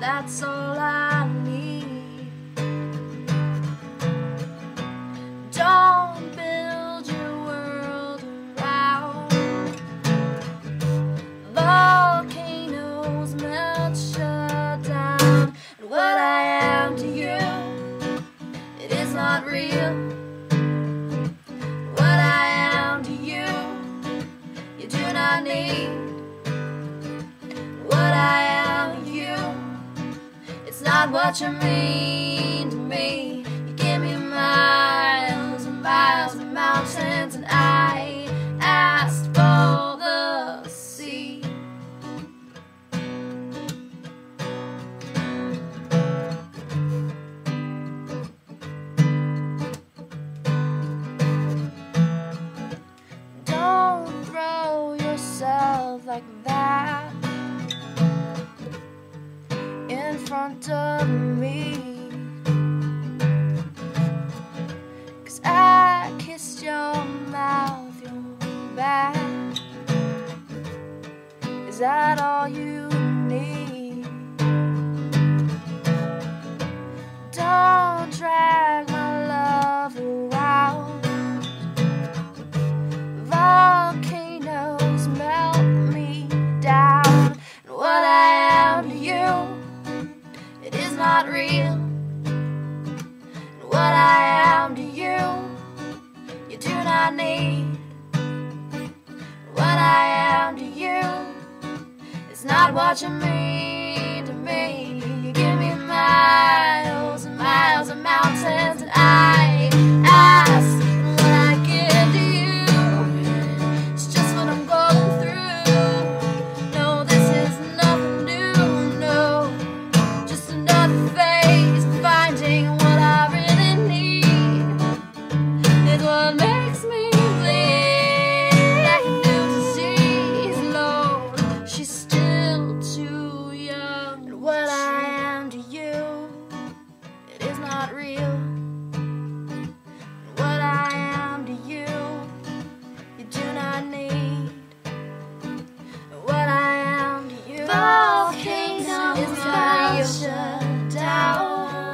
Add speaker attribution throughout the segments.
Speaker 1: that's all I need. Don't build your world around volcanoes, melt, shut down. And what I am to you, it is not real. What I am to you, you do not need. What I am to you, it's not what you mean to me. You give me miles and miles and mountains, and I asked for the sea. Don't throw yourself like that in front of me, 'cause I kissed your mouth, your back. Is that all you need? Don't drag my love around. Volcanoes melt me down. And what I am to you, it is not real. And what I am to you, you do not need. What I am to you, it's not what you mean to me. You give me miles and miles of mountains, and I ask, and what I give to you, it's just what I'm going through. No, this is nothing new, no, just another phase of finding what I really need. It's what makes me bleed like a new disease, Lord. She's still too young. And what I am to you, it is not real. And what I am to you, you do not need. And what I am to you, volcanoes is not real. Shut down.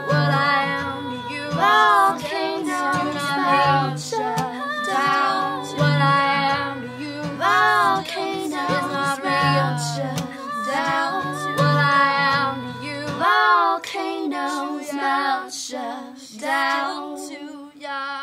Speaker 1: What I am to you, volcanoes do not need. Shut down. What I am to you, volcanoes is not real. Shut down. What I am to you, volcanoes melt. Shut down. Too young.